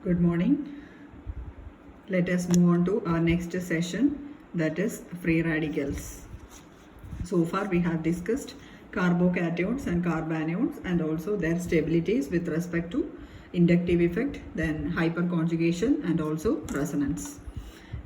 Good morning. Let us move on to our next session, that is free radicals. So far we have discussed carbocations and carbanions and also their stabilities with respect to inductive effect, then hyperconjugation and also resonance.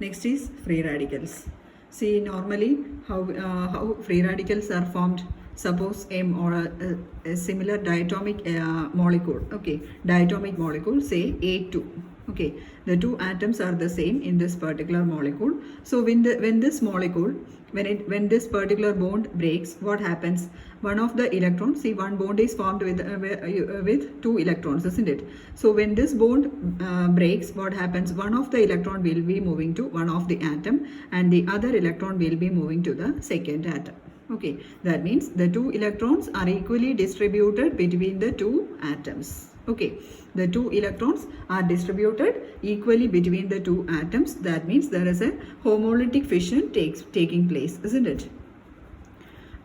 Next is free radicals. See normally how free radicals are formed. Suppose a similar diatomic molecule, okay, diatomic molecule, say A2, okay, the two atoms are the same in this particular molecule. So when this molecule, when this particular bond breaks, what happens? One of the electrons, see, one bond is formed with two electrons, isn't it? So when this bond breaks, what happens? One of the electron will be moving to one of the atom and the other electron will be moving to the second atom. Okay, that means the two electrons are equally distributed between the two atoms. Okay, the two electrons are distributed equally between the two atoms. That means there is a homolytic fission taking place, isn't it?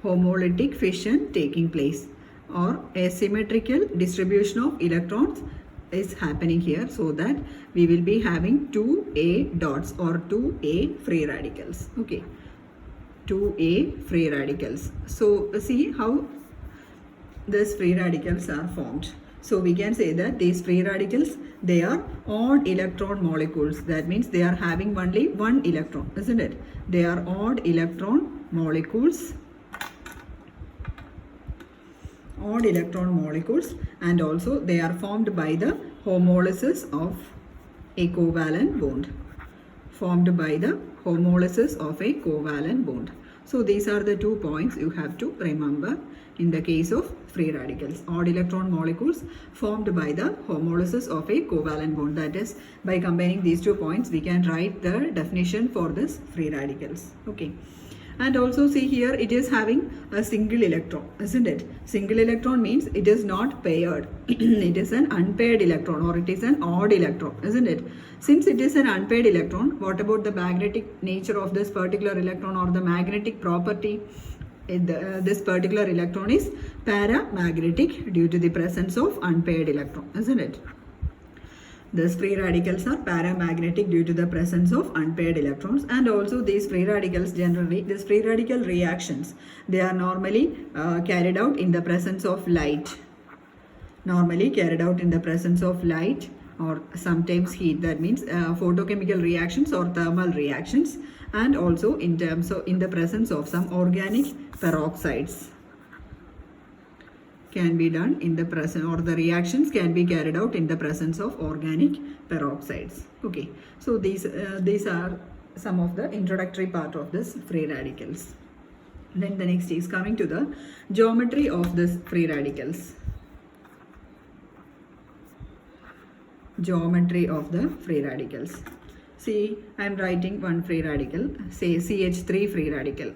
Homolytic fission taking place, or a symmetrical distribution of electrons is happening here, so that we will be having 2a dots or 2a free radicals. Okay, 2a free radicals. So see how these free radicals are formed. So we can say that these free radicals, they are odd electron molecules. That means they are having only one electron, isn't it? They are odd electron molecules. Odd electron molecules, and also they are formed by the homolysis of a covalent bond. Formed by the homolysis of a covalent bond. So these are the 2 points you have to remember in the case of free radicals. Odd electron molecules formed by the homolysis of a covalent bond. That is, by combining these 2 points, we can write the definition for this free radicals. Okay. And also see here, it is having a single electron, isn't it? Single electron means it is not paired. It is an unpaired electron, or it is an odd electron, isn't it? Since it is an unpaired electron, what about the magnetic nature of this particular electron, or the magnetic property? This particular electron is paramagnetic due to the presence of unpaired electron, isn't it? These free radicals are paramagnetic due to the presence of unpaired electrons, and also these free radicals generally, these free radical reactions, they are normally carried out in the presence of light. Normally carried out in the presence of light or sometimes heat. That means photochemical reactions or thermal reactions, and also in the presence of some organic peroxides can be done in the presence, or the reactions can be carried out in the presence of organic peroxides. Okay, so these are some of the introductory part of this free radicals. Then the next is coming to the geometry of this free radicals. Geometry of the free radicals. See, I am writing one free radical, say CH3 free radical.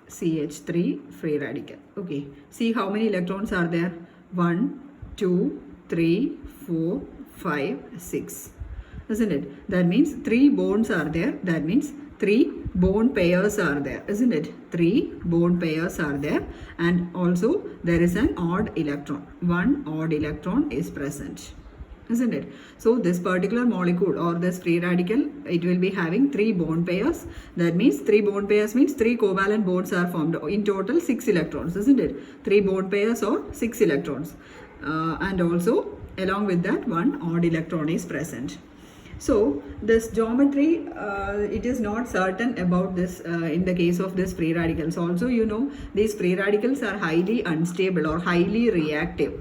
CH3 free radical. Okay, see how many electrons are there? 1, 2, 3, 4, 5, 6, isn't it? That means 3 bonds are there. That means 3 bond pairs are there, isn't it? 3 bond pairs are there, and also there is an odd electron. One odd electron is present, isn't it? So this particular molecule or this free radical, it will be having 3 bond pairs. That means 3 bond pairs means 3 covalent bonds are formed. In total 6 electrons, isn't it? 3 bond pairs or 6 electrons. And also along with that, one odd electron is present. So this geometry, it is not certain about this in the case of this free radicals. Also, you know, these free radicals are highly unstable or highly reactive.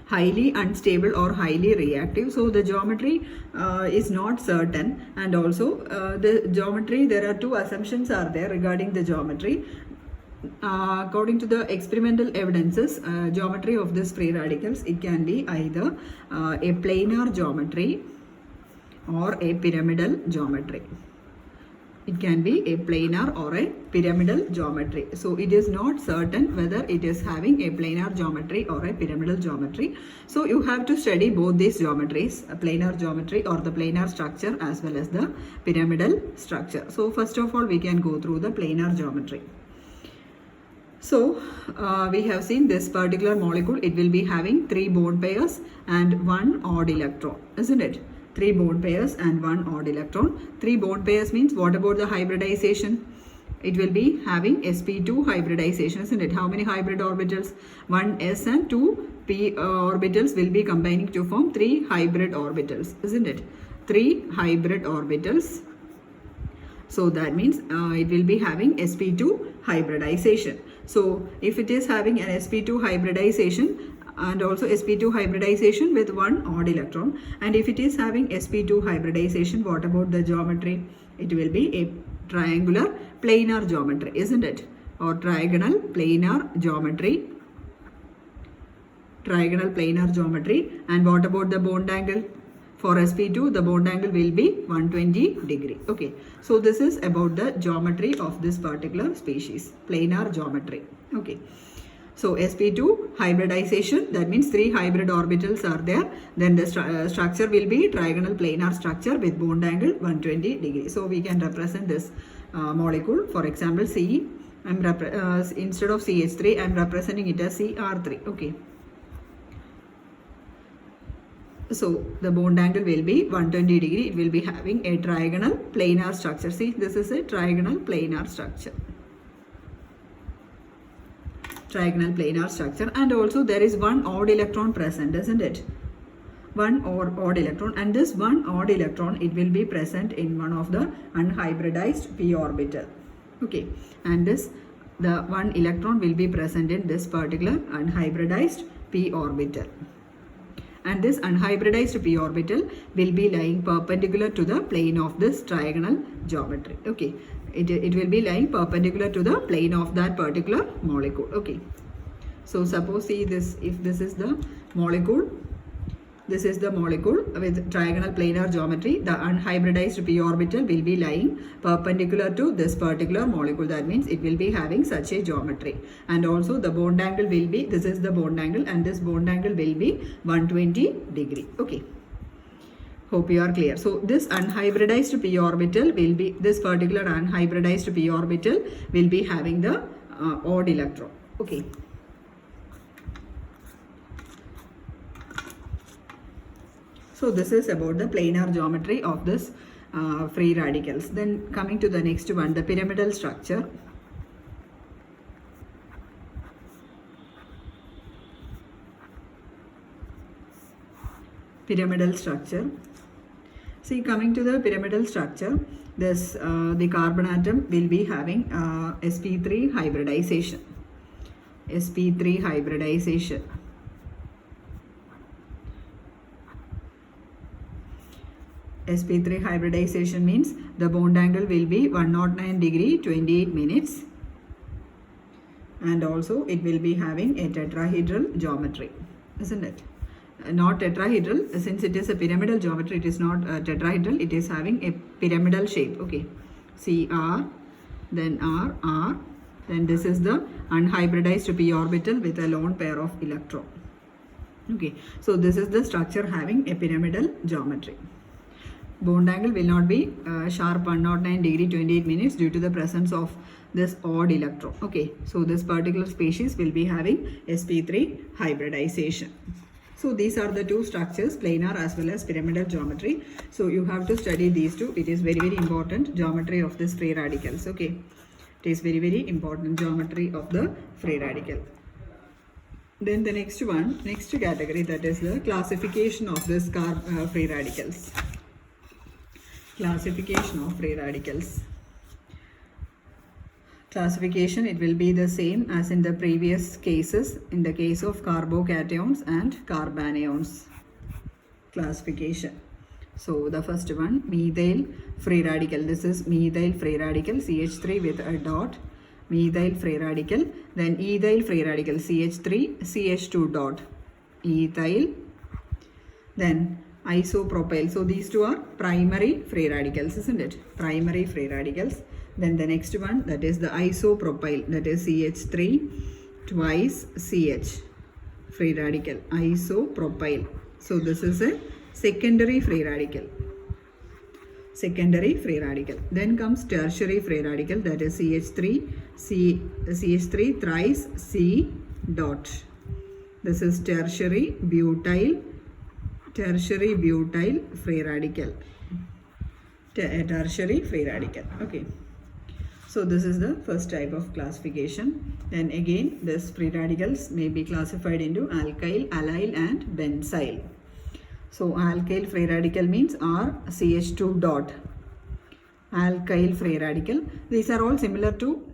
Highly unstable or highly reactive. So the geometry is not certain, and also the geometry, there are 2 assumptions are there regarding the geometry. According to the experimental evidences, geometry of this free radicals, it can be either a planar geometry or a pyramidal geometry. It can be a planar or a pyramidal geometry. So it is not certain whether it is having a planar geometry or a pyramidal geometry. So you have to study both these geometries, a planar geometry or the planar structure as well as the pyramidal structure. So first of all, we can go through the planar geometry. So we have seen this particular molecule, it will be having 3 bond pairs and 1 odd electron, isn't it? 3 bond pairs and 1 odd electron. 3 bond pairs means what about the hybridization? It will be having sp2 hybridization, isn't it? How many hybrid orbitals? 1 s and 2 p orbitals will be combining to form 3 hybrid orbitals, isn't it? 3 hybrid orbitals. So that means it will be having sp2 hybridization. So if it is having an sp2 hybridization and also sp2 hybridization with 1 odd electron, and if it is having sp2 hybridization, what about the geometry? It will be a triangular planar geometry, isn't it? Or trigonal planar geometry. Trigonal planar geometry. And what about the bond angle? For sp2, the bond angle will be 120 degree. Okay, so this is about the geometry of this particular species, planar geometry. Okay, so sp2 hybridization, that means 3 hybrid orbitals are there. Then the structure will be trigonal planar structure with bond angle 120 degree. So we can represent this molecule. For example, C, instead of CH3, I am representing it as CR3. Okay. So the bond angle will be 120 degree. It will be having a trigonal planar structure. See, this is a trigonal planar structure. Trigonal planar structure. And also there is 1 odd electron present, isn't it? 1 odd electron. And this 1 odd electron, it will be present in one of the unhybridized p orbital. Okay. And the 1 electron will be present in this particular unhybridized p orbital. And this unhybridized p orbital will be lying perpendicular to the plane of this trigonal geometry. Okay, it will be lying perpendicular to the plane of that particular molecule. Okay, so suppose see this, if this is the molecule, this is the molecule with trigonal planar geometry, the unhybridized p orbital will be lying perpendicular to this particular molecule. That means it will be having such a geometry. And also the bond angle will be, this is the bond angle, and this bond angle will be 120 degree. Okay, hope you are clear. So this unhybridized p orbital will be, this particular unhybridized p orbital will be having the odd electron. Okay. So this is about the planar geometry of this free radicals. Then coming to the next one, the pyramidal structure. Pyramidal structure. See, coming to the pyramidal structure, this the carbon atom will be having sp3 hybridization. sp3 hybridization. sp3 hybridization means the bond angle will be 109 degree 28 minutes, and also it will be having a tetrahedral geometry, isn't it? Not tetrahedral, since it is a pyramidal geometry, it is not tetrahedral, it is having a pyramidal shape. Okay, CR, then R, then this is the unhybridized p orbital with a lone pair of electron. Okay, so this is the structure having a pyramidal geometry. Bond angle will not be sharp 109 degree 28 minutes due to the presence of this odd electron. Okay, so this particular species will be having sp3 hybridization. So these are the two structures, planar as well as pyramidal geometry. So you have to study these two. It is very, very important geometry of this free radicals. Okay, it is very, very important geometry of the free radical. Then the next one, next category, that is the classification of this free radicals. Classification of free radicals. Classification, it will be the same as in the previous cases in the case of carbocations and carbanions. Classification. So the first one, methyl free radical. This is methyl free radical, CH3 with a dot. Methyl free radical. Then ethyl free radical, CH3, CH2 dot. Ethyl. Then isopropyl. So these two are primary free radicals, isn't it? Primary free radicals. Then the next one, that is the isopropyl, that is CH3 twice CH free radical, isopropyl. So this is a secondary free radical. Secondary free radical. Then comes tertiary free radical, that is CH3 CH3 thrice C dot. This is tertiary butyl free radical. Tertiary free radical. Okay. So this is the first type of classification. Then again, this free radicals may be classified into alkyl, allyl and benzyl. So alkyl free radical means RCH2 dot. Alkyl free radical. These are all similar to